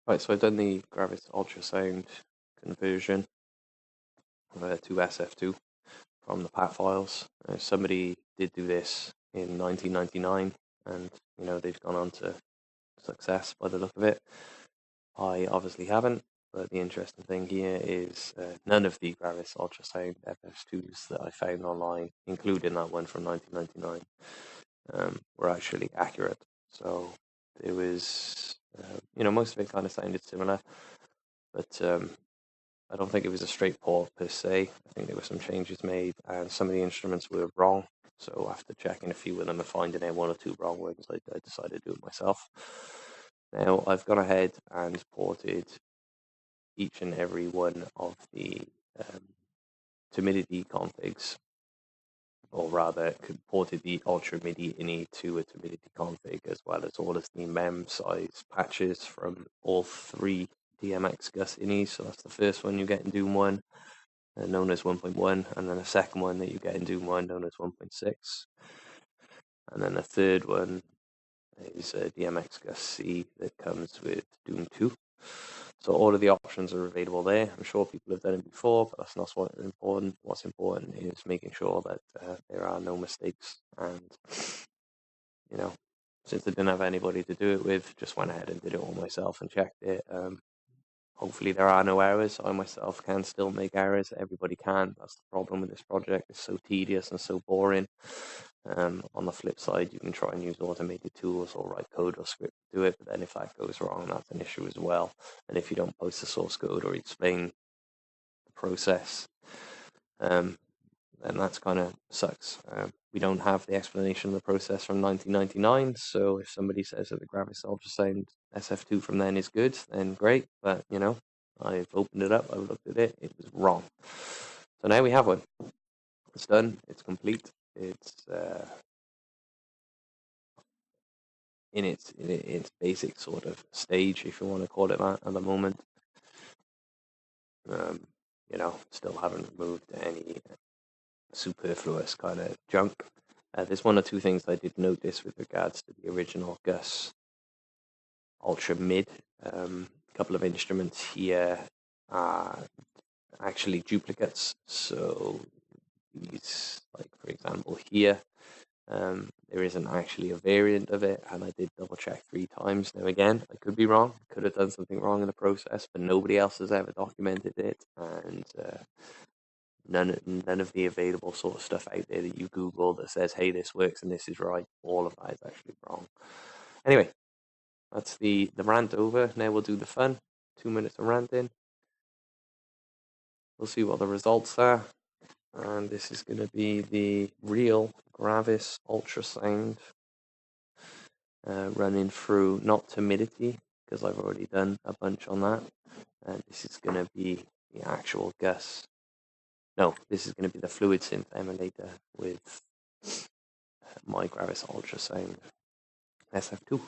Right, so I've done the Gravis ultrasound conversion to SF2 from the PAT files. Somebody did do this in 1999, and they've gone on to success by the look of it. I obviously haven't, but the interesting thing here is none of the Gravis ultrasound FS2s that I found online, including that one from 1999, were actually accurate. So it was, most of it kind of sounded similar, but I don't think it was a straight port per se. I think there were some changes made, and some of the instruments were wrong. So after checking a few of them and finding out one or two wrong ones, I decided to do it myself. Now I've gone ahead and ported each and every one of the timidity configs, or rather ported the Ultra MIDI INI to a timidity config, as well as all of the mem size patches from all three DMX Gus INIs. So that's the first one you get in Doom 1, known as 1.1, and then a second one that you get in Doom 1, known as 1.6. And then the third one is DMX Gus C that comes with Doom 2. So all of the options are available there. I'm sure people have done it before, but that's not what's important. What's important is making sure that there are no mistakes. And, since I didn't have anybody to do it with, just went ahead and did it all myself and checked it. Hopefully there are no errors. I myself can still make errors. Everybody can. That's the problem with this project. It's so tedious and so boring. On the flip side, you can try and use automated tools or write code or script to do it, but then if that goes wrong, that's an issue as well. And if you don't post the source code or explain the process, then that's kind of sucks. We don't have the explanation of the process from 1999, so if somebody says that the Gravis ultrasound SF2 from then is good, then great, but I've opened it up, I've looked at it, it was wrong. So now we have one. It's done, it's complete, it's in its basic sort of stage, if you want to call it that, at the moment. Still haven't removed any superfluous kind of junk. There's one or two things I did notice with regards to the original Gus Ultra Mid. A couple of instruments here are actually duplicates. So these, like for example here, there isn't actually a variant of it, and I did double check 3 times. Now again, I could be wrong, could have done something wrong in the process, but nobody else has ever documented it, and none of the available sort of stuff out there that you Google that says, hey, this works and this is right, all of that is actually wrong. Anyway, that's the rant over. Now we'll do the fun. 2 minutes of ranting. We'll see what the results are. And this is going to be the real Gravis ultrasound running through, not timidity, because I've already done a bunch on that. And this is going to be the actual Gus. No, this is going to be the fluid synth emulator with my Gravis ultrasound SF2.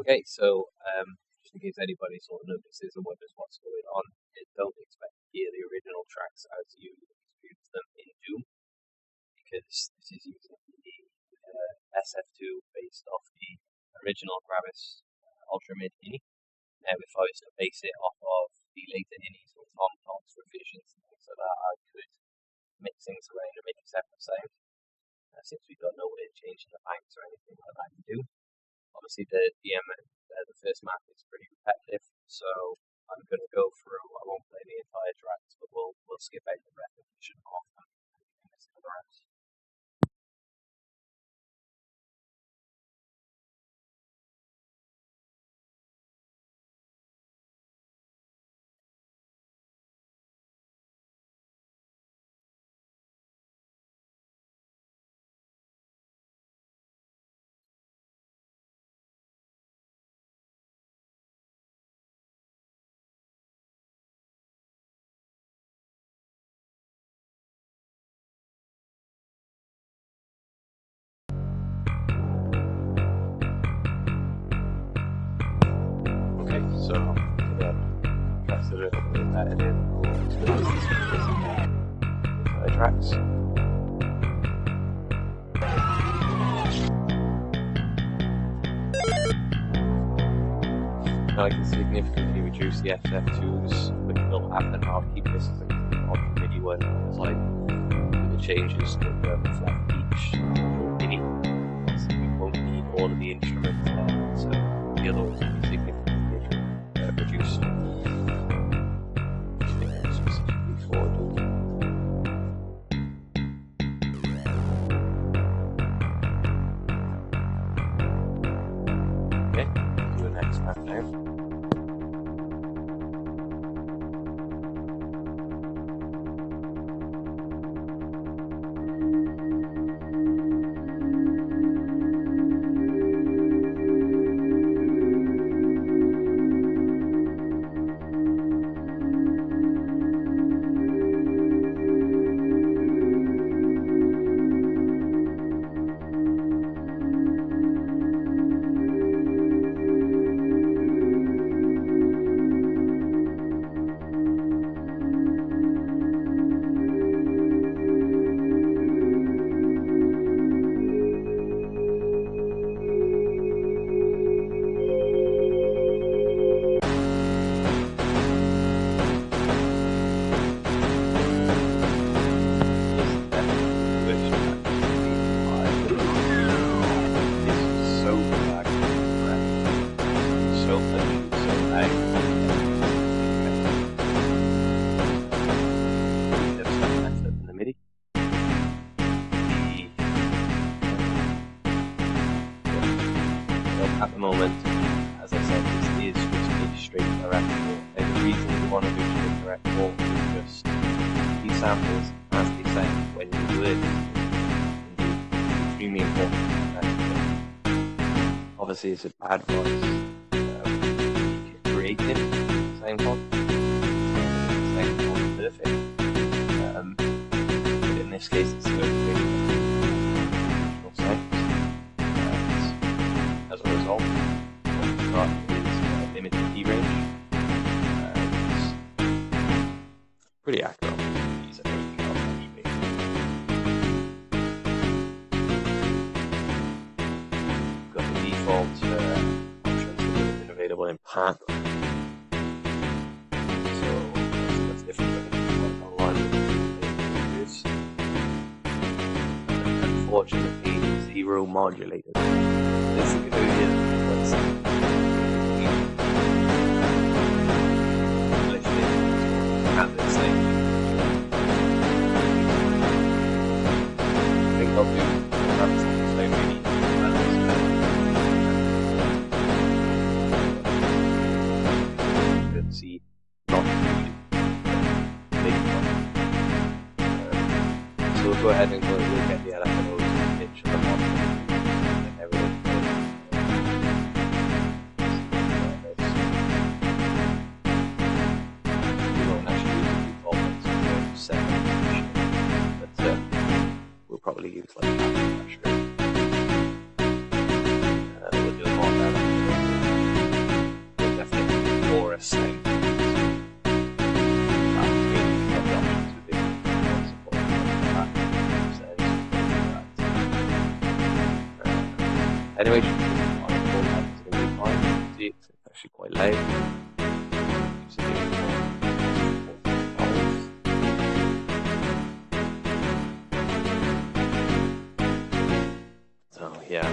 Okay, so just in case anybody sort of notices or wonders what's going on, don't expect to hear the original tracks as you experience them in Doom, because this is using the SF2 based off the original Gravis Ultra Mid INI. Now, if I was to base it off of the later INIs or TomTom's revisions and things like that, I could mix things around and make a separate sound, since we don't know what it changed in the banks or anything like that in Doom. Obviously, the first map is pretty repetitive, so I'm going to go through. I won't play the entire tracks, but we'll skip out the repetition of them and miss the rest. sort of embedded in tracks. Now I can significantly reduce the FF2's quick fill app, and I'll keep this as an option MIDI one as I do the changes to reflect each MIDI. So we won't need all of the instruments there, so the other ones will be significantly reduced. Specifically for doing. Okay, do the next map now. At the moment, as I said, this is just a straight direct call. And the reason we want to do straight direct call is just these samples as they sound when you do it. Extremely important. Obviously, it's advice creating SoundFont. SoundFont is perfect. But in this case, it's good for original sounds. As a result, what we've got is limited key range. It's pretty accurate. These are everything else actually. We've got the default options that have been available in PAT. So that's different when you work online with this. Unfortunately, zero modulators. This is going to be what's at the same. I think I'll do that's so many. You can see not big one. So we'll go ahead and go look at the LFOs and pitch of the model and everything. We'll probably use like pressure. We'll do more of that. We'll definitely more a sound. Anyway, it's going to be fine. See, it's actually quite loud. Yeah,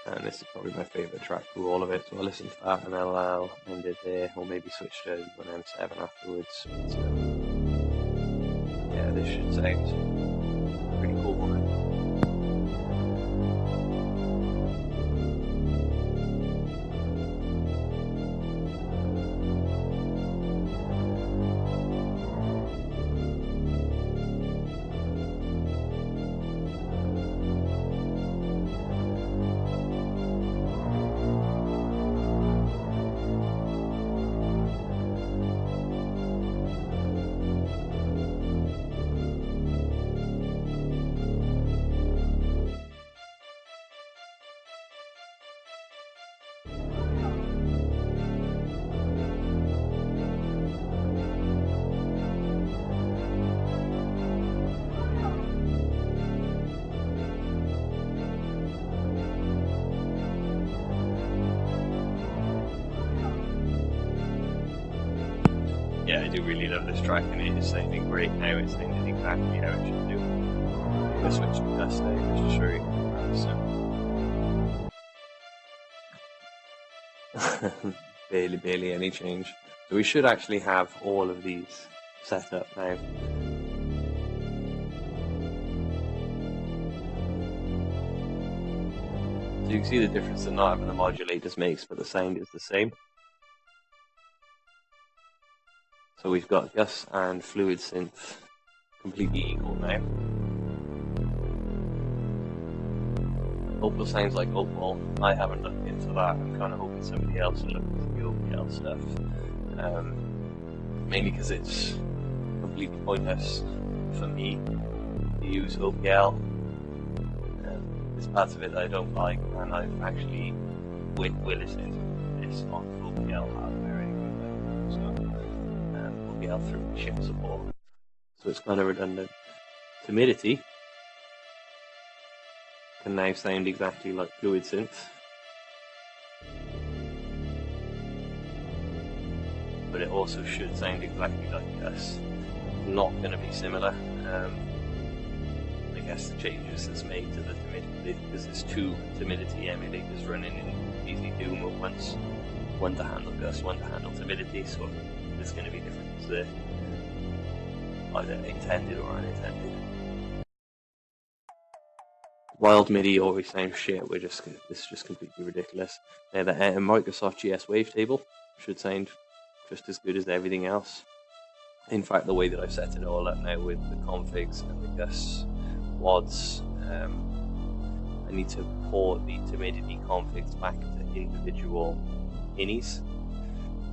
and this is probably my favourite track through all of it, so I'll listen to that and I'll end it there, or maybe switch to 1M7 afterwards. But, yeah, this should sound pretty cool. Yeah, I do really love this track, and it is sounding great now. It's sounding exactly how it should do. I'm going to switch to Gus now just to show you. Barely any change. So we should actually have all of these set up now. So you can see the difference that not having the modulators makes, but the sound is the same. So we've got Gus and Fluid Synth completely equal now. Opal sounds like Opal. I haven't looked into that. I'm kind of hoping somebody else will look into the OPL stuff. Mainly because it's completely pointless for me to use OPL. There's parts of it that I don't like, and I've actually, we're listening to this on OPL hardware anyway, so OPL through chip support. So it's kind of redundant. Timidity can now sound exactly like Fluid Synth, but it also should sound exactly like Gus. Not going to be similar. I guess the changes it's made to the timidity, because there's two timidity emulators running in Easy Doom at once. One to handle Gus, one to handle timidity, so there's going to be differences there, either intended or unintended. Wild MIDI always sounds shit. This is just completely ridiculous. Now the Microsoft GS wavetable should sound just as good as everything else. In fact, the way that I've set it all up now with the configs and the Gus WADs, I need to port the timidity configs back to individual INIs,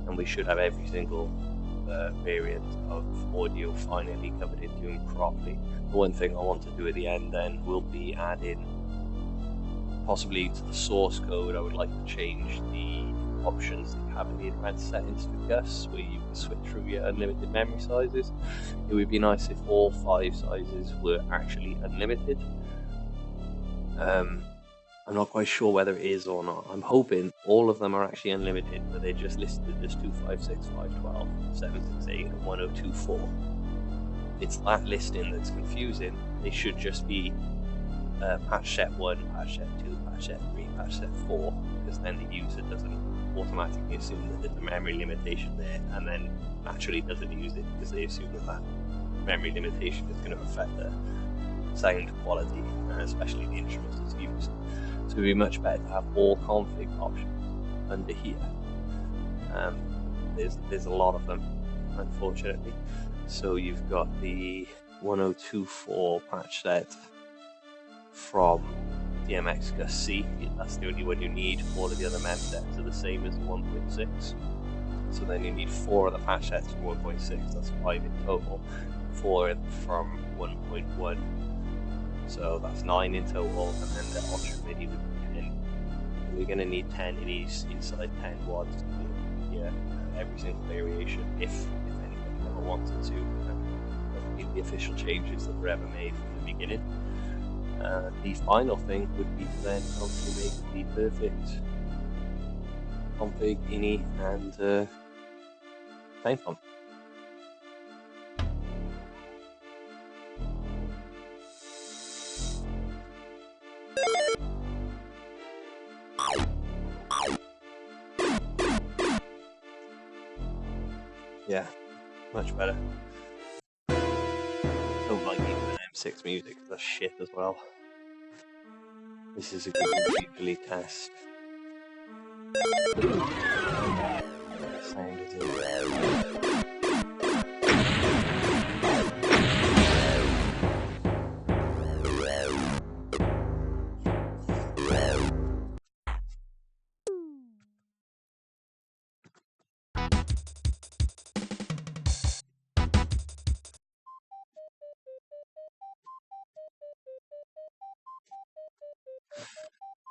and we should have every single variant of audio finally covered in Doom properly. The one thing I want to do at the end then will be add in, possibly to the source code, I would like to change the options that you have in the advanced settings for Gus, where you can switch through your unlimited memory sizes. It would be nice if all 5 sizes were actually unlimited. I'm not quite sure whether it is or not. I'm hoping all of them are actually unlimited, but they're just listed as 256, 512, 768, and 1024. It's that listing that's confusing. They should just be patch set 1, patch set 2, patch set 3, patch set 4, because then the user doesn't automatically assume that there's a memory limitation there, and then naturally doesn't use it because they assume that memory limitation is going to affect the sound quality, especially the instruments that's used. So it would be much better to have all config options under here. There's a lot of them, unfortunately. So you've got the 1024 patch set from DMX Gus C. That's the only one you need. All of the other mem sets are the same as the 1.6. So then you need 4 of the patch sets from 1.6. That's 5 in total. 4 from 1.1. So that's 9 in total, and then the Ultra MIDI would be 10. We're going to need 10 of these inside 10 watts to be able to hear every single variation, if anybody ever wanted to. That would be the official changes that were ever made from the beginning. The final thing would be to then obviously make the perfect config, INI, and SoundFont. Yeah, much better. Don't like even M6 music, because that's shit as well. This is a good delete test. Sound is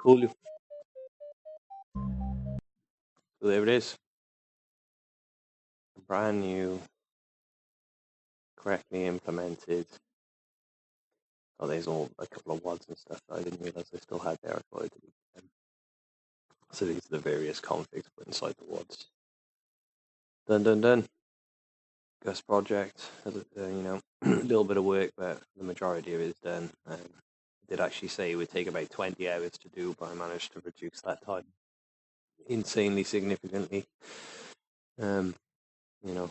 cool. So there it is. A brand new, correctly implemented. Oh, there's all a couple of WADs and stuff that I didn't realize I still had there. I thought I deleted them. So these are the various configs put inside the WADs. Done. Gus project. A little bit of work, but the majority of it is done. I did actually say it would take about 20 hours to do, but I managed to reduce that time insanely significantly. Um, you know,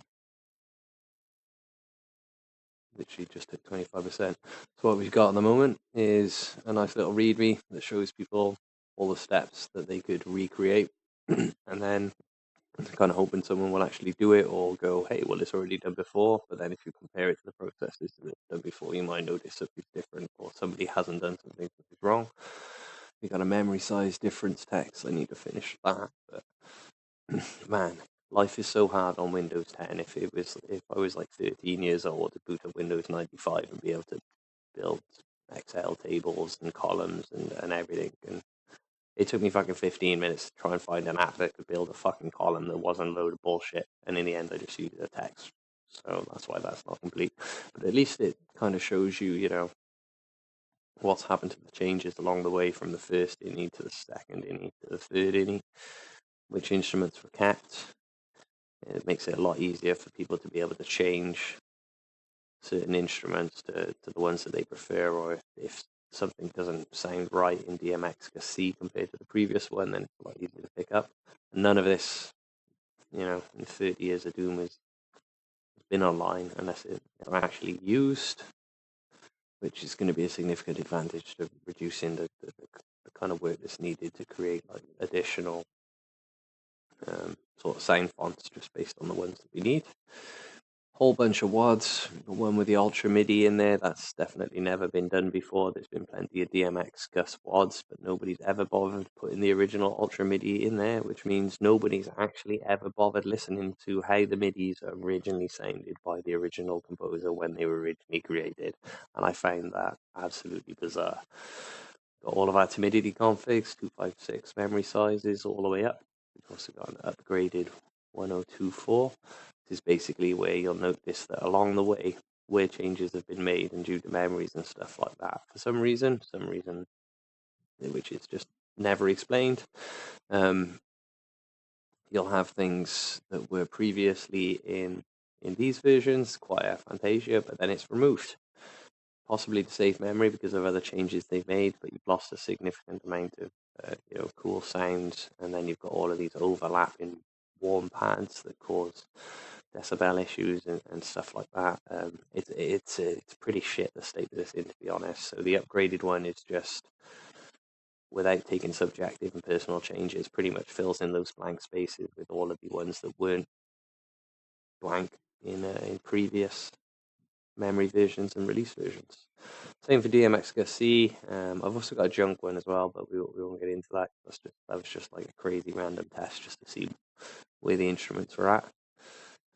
literally just took 25%. So what we've got at the moment is a nice little README that shows people all the steps that they could recreate, and then kind of hoping someone will actually do it or go, hey, well, it's already done before. But then if you compare it to the processes that it's done before, you might notice something's different, or somebody hasn't done something that is wrong. We got a memory size difference text. I need to finish that. But man, life is so hard on Windows 10. If I was like 13 years old to boot up Windows 95 and be able to build Excel tables and columns and everything, and it took me fucking 15 minutes to try and find an app that could build a fucking column that wasn't a load of bullshit. And in the end, I just used a text. So that's why that's not complete. But at least it kind of shows you, what's happened to the changes along the way from the first INI to the second INI to the third INI, which instruments were kept. It makes it a lot easier for people to be able to change certain instruments to the ones that they prefer, or if something doesn't sound right in DMX-C compared to the previous one, then it's a lot easier to pick up. And none of this, in 30 years of Doom has been online unless it's actually used, which is going to be a significant advantage to reducing the kind of work that's needed to create like additional sort of sound fonts just based on the ones that we need. Whole bunch of WADs, the one with the Ultra MIDI in there, that's definitely never been done before. There's been plenty of DMX Gus WADs, but nobody's ever bothered putting the original Ultra MIDI in there, which means nobody's actually ever bothered listening to how the MIDIs originally sounded by the original composer when they were originally created. And I found that absolutely bizarre. Got all of our timidity configs, 256 memory sizes all the way up. We've also got an upgraded 1024. This is basically where you'll notice that along the way, where changes have been made and due to memories and stuff like that, for some reason, which is just never explained, you'll have things that were previously in these versions, Choir, Fantasia, but then it's removed, possibly to save memory because of other changes they've made, but you've lost a significant amount of cool sounds, and then you've got all of these overlapping warm pads that cause decibel issues and stuff like that. It's pretty shit the state that it's in, to be honest. So the upgraded one is just, without taking subjective and personal changes, pretty much fills in those blank spaces with all of the ones that weren't blank in previous memory versions and release versions. Same for DMX-C. I've also got a junk one as well, but we won't get into that. That was just like a crazy random test just to see where the instruments were at.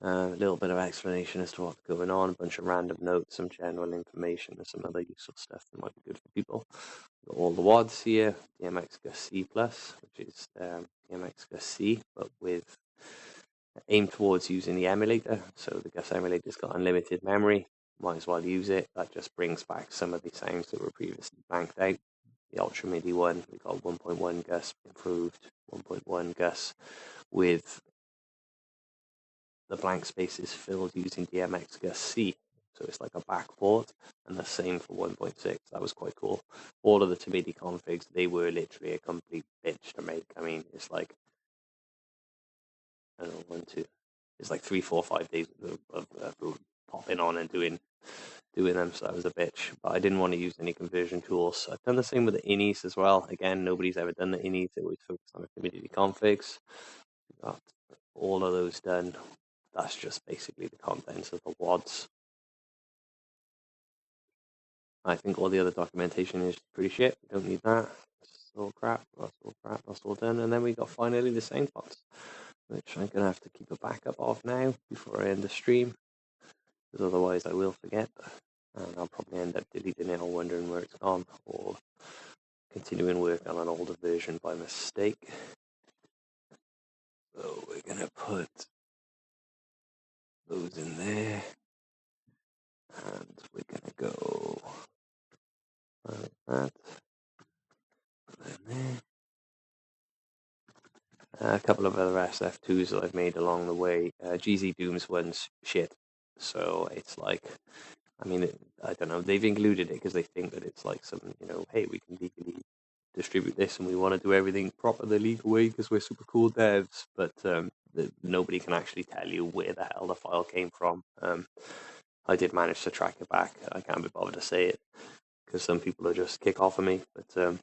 A little bit of explanation as to what's going on, a bunch of random notes, some general information, and some other useful stuff that might be good for people. Got all the WADs here, DMX-C+, which is DMX-C, but with aimed towards using the emulator. So the Gus emulator's got unlimited memory. Might as well use it. That just brings back some of the sounds that were previously blanked out. The Ultra MIDI one, we got 1.1 Gus improved, 1.1 Gus with the blank spaces filled using DMX-C. So it's like a backport, and the same for 1.6. That was quite cool. All of the Timidi configs, they were literally a complete bitch to make. I mean, it's like, I don't know, it's like 3, 4, 5 days of popping on and doing them, so that was a bitch. But I didn't want to use any conversion tools. I've done the same with the inis as well. Again, nobody's ever done the inis. They always focus on the community configs. Got all of those done. That's just basically the contents of the WADs. I think all the other documentation is pretty shit. We don't need that. That's all crap. That's all done. And then we got finally the SoundFont, which I'm going to have to keep a backup of now before I end the stream, because otherwise I will forget. And I'll probably end up deleting it or wondering where it's gone, or continuing work on an older version by mistake. So we're going to put those in there, and we're going to go like that. A couple of other SF2s that I've made along the way. GZ Doom's one's shit, So it's like, I mean, I don't know. They've included it because they think that it's like some, hey, we can legally distribute this and we want to do everything proper the legal way because we're super cool devs. But nobody can actually tell you where the hell the file came from. I did manage to track it back. I can't be bothered to say it because some people will just kick off of me. But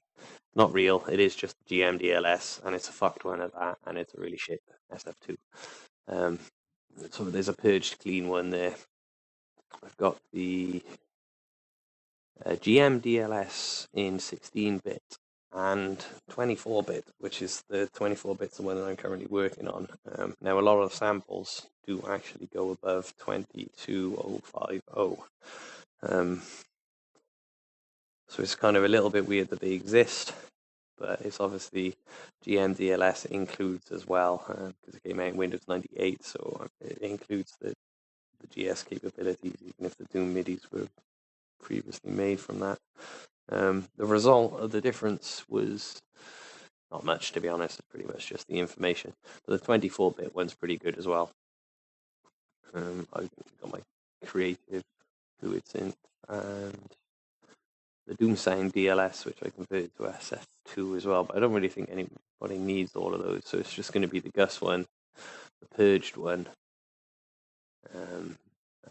not real. It is just GMDLS, and it's a fucked one at that, and it's a really shit SF2. So there's a purged clean one there. I've got the GMDLS in 16-bit and 24-bit, which is the 24-bit's the one that I'm currently working on. Now, a lot of the samples do actually go above 22050. So it's kind of a little bit weird that they exist, but it's obviously GMDLS includes as well, because it came out in Windows 98, so it includes the GS capabilities, even if the Doom MIDIs were previously made from that. The result of the difference was not much, to be honest. It's pretty much just the information. But the 24-bit one's pretty good as well. I've got my creative fluid synth and the Doomsound DLS, which I converted to SF2 as well. But I don't really think anybody needs all of those. So it's just going to be the Gus one, the Purged one, and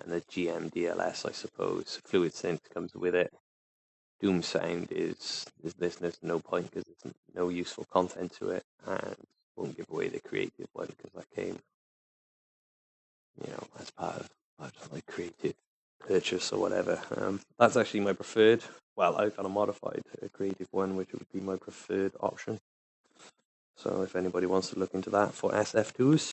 the GM DLS, I suppose. Fluid synth comes with it. Doom Sound is there's no point because there's no useful content to it, and won't give away the creative one because that came, as part of my creative purchase or whatever. That's actually my preferred. Well, I've got a modified creative one, which would be my preferred option. So if anybody wants to look into that for SF2s,